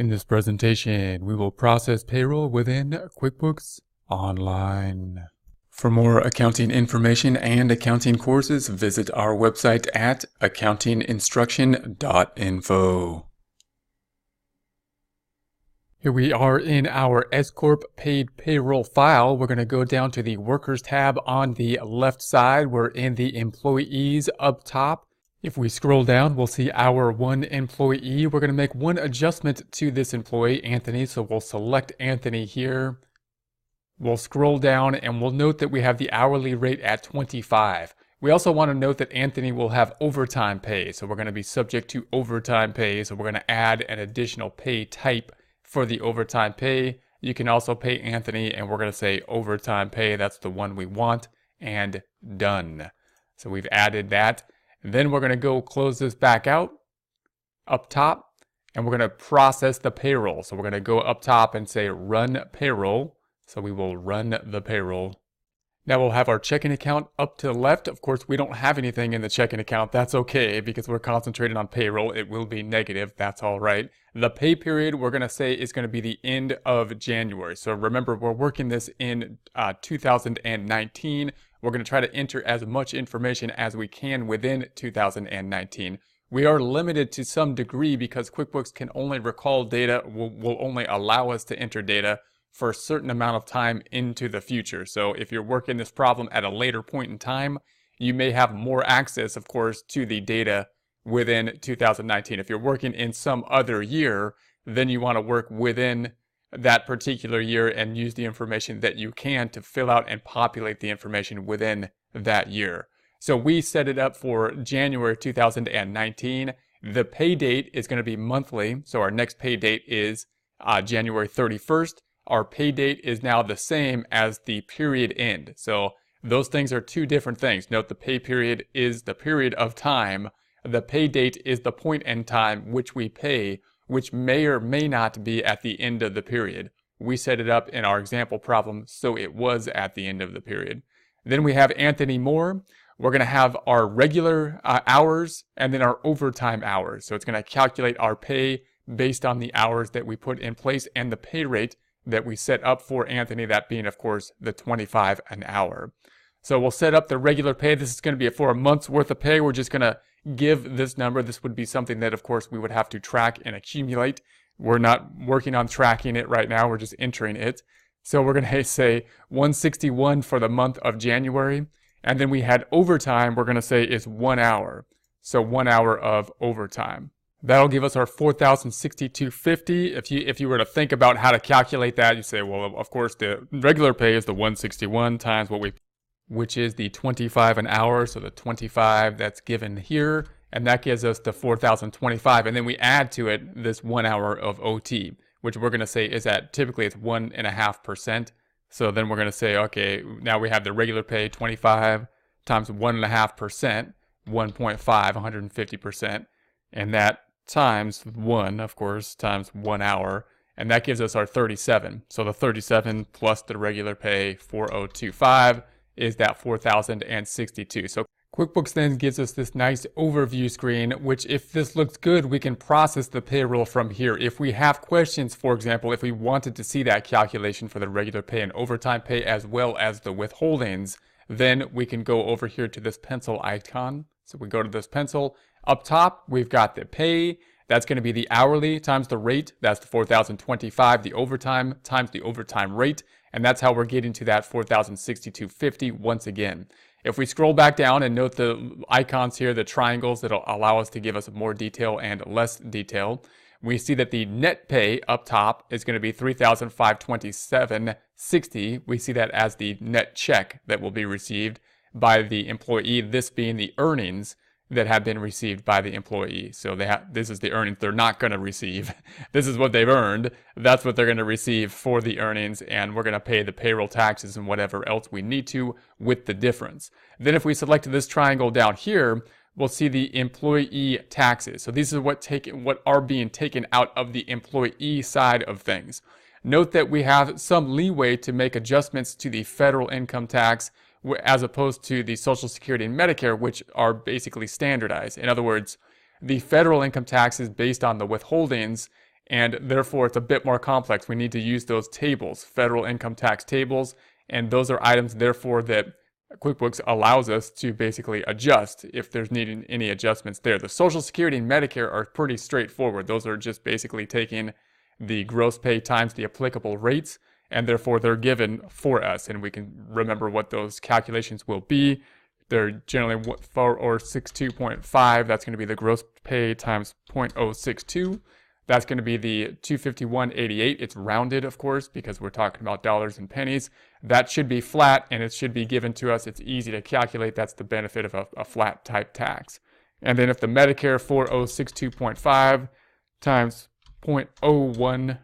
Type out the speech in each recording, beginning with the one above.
In this presentation, we will process payroll within QuickBooks Online. For more accounting information and accounting courses, visit our website at accountinginstruction.info. Here we are in our S-Corp paid payroll file. We're going to go down to the Workers tab on the left side. We're in the Employees up top. If we scroll down, we'll see our one employee. We're going to make one adjustment to this employee, Anthony. So we'll select Anthony here. We'll scroll down and we'll note that we have the hourly rate at 25. We also want to note that Anthony will have overtime pay. So we're going to be subject to overtime pay. So we're going to add an additional pay type for the overtime pay. You can also pay Anthony and we're going to say overtime pay. That's the one we want, and done. So we've added that. Then we're going to go close this back out up top, and we're going to process the payroll. So we're going to go up top and say run payroll. So we will run the payroll. Now we'll have our checking account up to the left. Of course, we don't have anything in the checking account. That's okay because we're concentrated on payroll. It will be negative. That's all right. The pay period we're going to say is going to be the end of January. So remember, we're working this in 2019. We're going to try to enter as much information as we can within 2019. We are limited to some degree because QuickBooks can only recall data, will only allow us to enter data for a certain amount of time into the future. So if you're working this problem at a later point in time, you may have more access, of course, to the data within 2019. If you're working in some other year, then you want to work within that particular year and use the information that you can to fill out and populate the information within that year. So we set it up for January 2019. The pay date is going to be monthly. So our next pay date is January 31st. Our pay date is now the same as the period end. So those things are two different things. Note the pay period is the period of time. The pay date is the point in time which we pay, which may or may not be at the end of the period. We set it up in our example problem so it was at the end of the period. Then we have Anthony Moore. We're going to have our regular hours and then our overtime hours. So it's going to calculate our pay based on the hours that we put in place and the pay rate that we set up for Anthony, that being, of course, the 25 an hour. So we'll set up the regular pay. This is going to be for a month's worth of pay. We're just going to give this number. This would be something that, of course, we would have to track and accumulate. We're not working on tracking it right now. We're just entering it. So we're going to say 161 for the month of January. And then we had overtime, we're going to say is 1 hour. So 1 hour of overtime. That'll give us our 4,062.50. If you were to think about how to calculate that, you say, well, of course, the regular pay is the 161 times which is the 25 an hour. So the 25 that's given here, and that gives us the 4,025. And then we add to it this 1 hour of OT, which we're going to say is at, typically it's 1.5%. So then we're going to say, okay, now we have the regular pay 25 times 1.5%, 1.5, 150%. And that times 1, of course, times 1 hour. And that gives us our 37. So the 37 plus the regular pay, 4,025, is that 4,062. So QuickBooks then gives us this nice overview screen, which if this looks good, we can process the payroll from here. If we have questions, for example, if we wanted to see that calculation for the regular pay and overtime pay as well as the withholdings, then we can go over here to this pencil icon. So we go to this pencil. Up top, we've got the pay. That's going to be the hourly times the rate. That's the 4,025. The overtime times the overtime rate. And that's how we're getting to that 4,062.50 once again. If we scroll back down and note the icons here, the triangles that'll allow us to give us more detail and less detail, we see that the net pay up top is going to be 3,527.60. We see that as the net check that will be received by the employee, this being the earnings that have been received by the employee. So this is the earnings they're not going to receive. This is what they've earned. That's what they're going to receive for the earnings, and we're going to pay the payroll taxes and whatever else we need to with the difference. Then if we select this triangle down here, we'll see the employee taxes. So these are what are being taken out of the employee side of things. Note that we have some leeway to make adjustments to the federal income tax as opposed to the Social Security and Medicare, which are basically standardized. In other words, the federal income tax is based on the withholdings, and therefore it's a bit more complex. We need to use those tables, federal income tax tables, and those are items therefore that QuickBooks allows us to basically adjust if there's needing any adjustments there. The Social Security and Medicare are pretty straightforward. Those are just basically taking the gross pay times the applicable rates, and therefore they're given for us, and we can remember what those calculations will be. They're generally 462.5. That's going to be the gross pay times 0.062. That's going to be the 251.88. It's rounded, of course, because we're talking about dollars and pennies. That should be flat, and it should be given to us. It's easy to calculate. That's the benefit of a flat type tax. And then if the Medicare 4062.5 times 0.01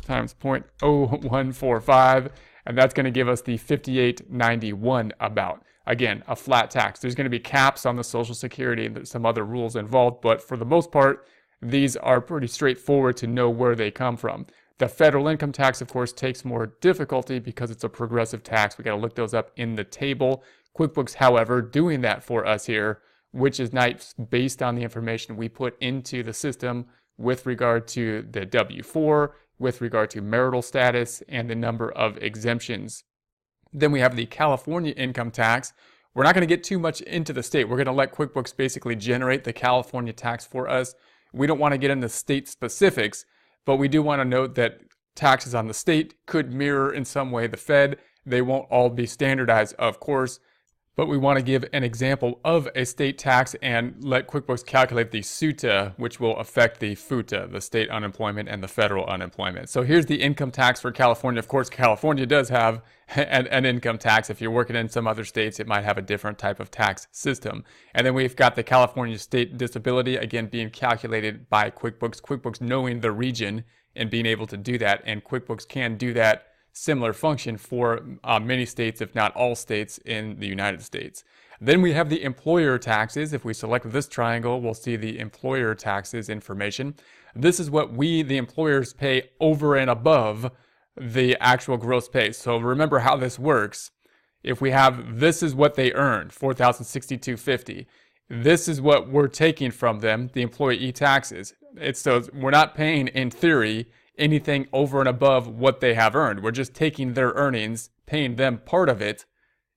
times 0.0145, and that's going to give us the 5891 about. Again, a flat tax. There's going to be caps on the Social Security and some other rules involved, but for the most part, these are pretty straightforward to know where they come from. The federal income tax, of course, takes more difficulty because it's a progressive tax. We got to look those up in the table. QuickBooks, however, doing that for us here, which is nice based on the information we put into the system with regard to the W-4, with regard to marital status, and the number of exemptions. Then we have the California income tax. We're not going to get too much into the state. We're going to let QuickBooks basically generate the California tax for us. We don't want to get into state specifics, but we do want to note that taxes on the state could mirror in some way the Fed. They won't all be standardized, of course, but we want to give an example of a state tax and let QuickBooks calculate the SUTA, which will affect the FUTA, the state unemployment and the federal unemployment. So here's the income tax for California. Of course, California does have an income tax. If you're working in some other states, it might have a different type of tax system. And then we've got the California state disability, again, being calculated by QuickBooks. QuickBooks knowing the region and being able to do that. And QuickBooks can do that similar function for many states, if not all states in the United States. Then we have the employer taxes. If we select this triangle, we'll see the employer taxes information. This is what we, the employers, pay over and above the actual gross pay. So remember how this works. If we have, this is what they earned, $4,062.50. This is what we're taking from them, the employee taxes. So we're not paying, in theory, anything over and above what they have earned. We're just taking their earnings, paying them part of it,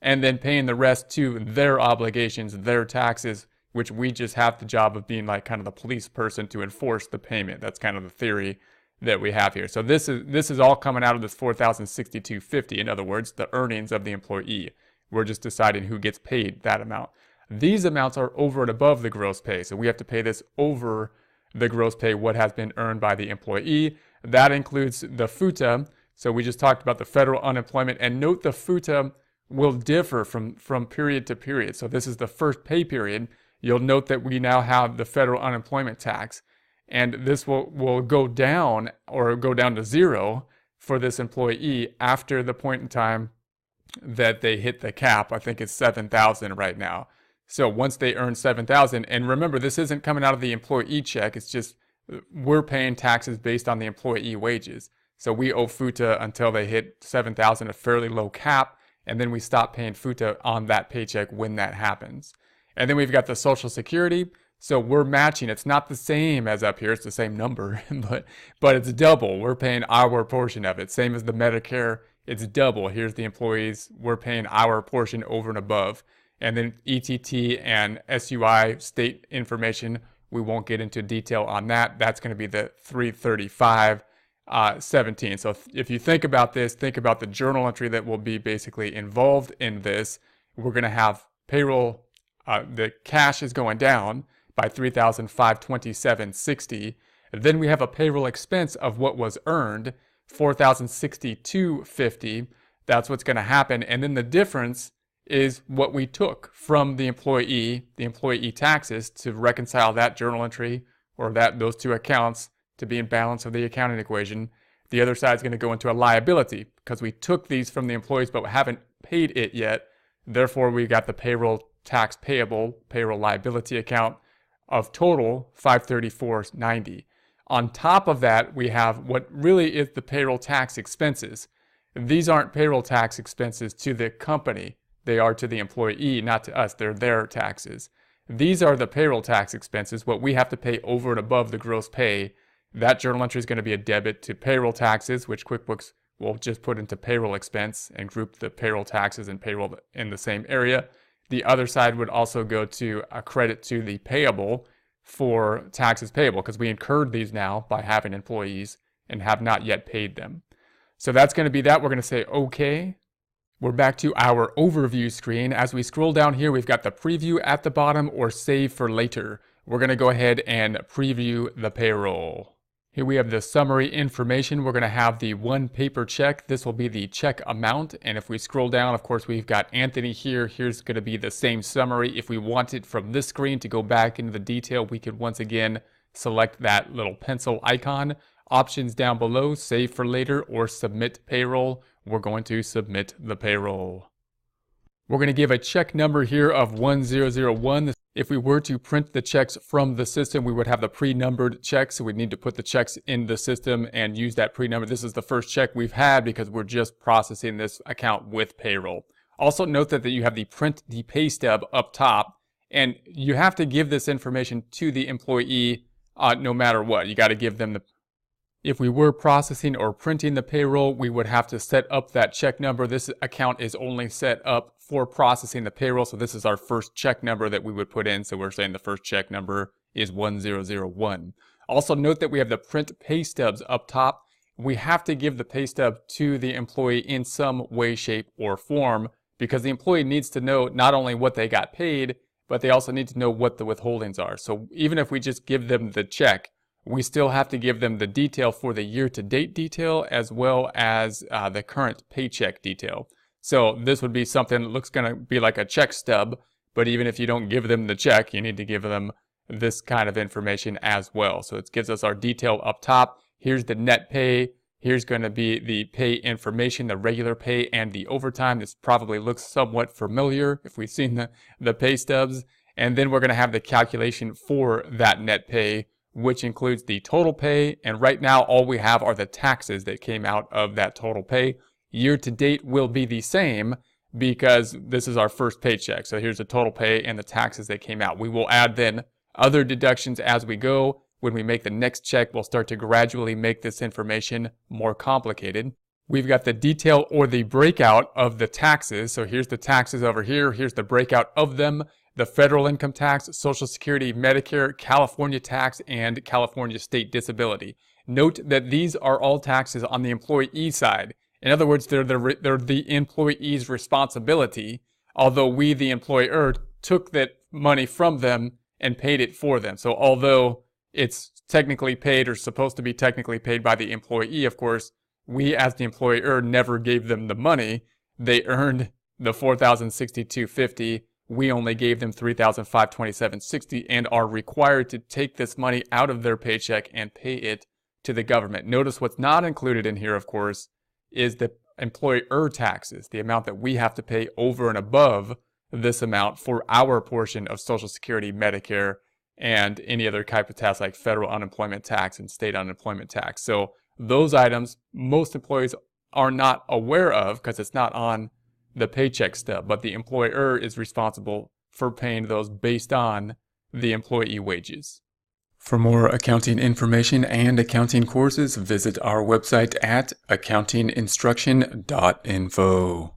and then paying the rest to their obligations, their taxes, which we just have the job of being like kind of the police person to enforce the payment. That's kind of the theory that we have here. So this is all coming out of this $4,062.50. In other words, the earnings of the employee. We're just deciding who gets paid that amount. These amounts are over and above the gross pay. So we have to pay this over the gross pay, what has been earned by the employee. That includes the FUTA. So we just talked about the federal unemployment, and note the FUTA will differ from period to period. So this is the first pay period. You'll note that we now have the federal unemployment tax, and this will go down or go down to zero for this employee after the point in time that they hit the cap. I think it's 7,000 right now. So once they earn 7,000, and remember, this isn't coming out of the employee check. It's just we're paying taxes based on the employee wages. So we owe FUTA until they hit 7,000, a fairly low cap, and then we stop paying FUTA on that paycheck when that happens. And then we've got the Social Security. So we're matching. It's not the same as up here. It's the same number, but it's double. We're paying our portion of it. Same as the Medicare. It's double. Here's the employees. We're paying our portion over and above. And then ETT and SUI state information, we won't get into detail on that. That's going to be the 335.17. So if you think about this, think about the journal entry that will be basically involved in this. We're going to have payroll, the cash is going down by $3,527.60. Then we have a payroll expense of what was earned, $4,062.50. That's what's going to happen. And then the difference is what we took from the employee taxes to reconcile that journal entry or those two accounts to be in balance of the accounting equation. The other side is going to go into a liability because we took these from the employees but haven't paid it yet. Therefore, we got the payroll tax payable, payroll liability account of total $534.90. On top of that, we have what really is the payroll tax expenses. These aren't payroll tax expenses to the company. They are to the employee, not to us. They're their taxes. These are the payroll tax expenses, what we have to pay over and above the gross pay. That journal entry is going to be a debit to payroll taxes, which QuickBooks will just put into payroll expense and group the payroll taxes and payroll in the same area. The other side would also go to a credit to the payable for taxes payable, because we incurred these now by having employees and have not yet paid them. So that's going to be that. We're going to say OK. We're back to our overview screen. As we scroll down here, we've got the preview at the bottom or save for later. We're going to go ahead and preview the payroll. Here we have the summary information. We're going to have the one paper check. This will be the check amount. And if we scroll down, of course, we've got Anthony here. Here's going to be the same summary. If we want it from this screen to go back into the detail, we could once again select that little pencil icon. Options down below, save for later or submit payroll. We're going to submit the payroll. We're going to give a check number here of 1001. If we were to print the checks from the system, we would have the pre-numbered checks. So we'd need to put the checks in the system and use that pre-number. This is the first check we've had because we're just processing this account with payroll. Also note that you have the print the pay stub up top, and you have to give this information to the employee no matter what. You got to give them the... If we were processing or printing the payroll, we would have to set up that check number. This account is only set up for processing the payroll, so this is our first check number that we would put in. So we're saying the first check number is 1001. Also note that we have the print pay stubs up top. We have to give the pay stub to the employee in some way, shape, or form, because the employee needs to know not only what they got paid, but they also need to know what the withholdings are. So even if we just give them the check, we still have to give them the detail for the year-to-date detail as well as the current paycheck detail. So this would be something that looks going to be like a check stub, but even if you don't give them the check, you need to give them this kind of information as well. So it gives us our detail up top. Here's the net pay. Here's going to be the pay information, the regular pay and the overtime. This probably looks somewhat familiar if we've seen the pay stubs. And then we're going to have the calculation for that net pay, which includes the total pay. And right now, all we have are the taxes that came out of that total pay. Year to date will be the same because this is our first paycheck. So here's the total pay and the taxes that came out. We will add then other deductions as we go. When we make the next check, we'll start to gradually make this information more complicated. We've got the detail or the breakout of the taxes. So here's the taxes over here. Here's the breakout of them. The federal income tax, Social Security, Medicare, California tax, and California state disability. Note that these are all taxes on the employee side. In other words, they're the employee's responsibility, although we, the employer, took that money from them and paid it for them. So although it's technically paid or supposed to be technically paid by the employee, of course, we as the employer never gave them the money. They earned the $4,062.50. We only gave them $3,527.60 and are required to take this money out of their paycheck and pay it to the government. Notice what's not included in here, of course, is the employer taxes, the amount that we have to pay over and above this amount for our portion of Social Security, Medicare, and any other type of tax like federal unemployment tax and state unemployment tax. So those items most employees are not aware of because it's not on the paycheck stub, but the employer is responsible for paying those based on the employee wages. For more accounting information and accounting courses, visit our website at accountinginstruction.info.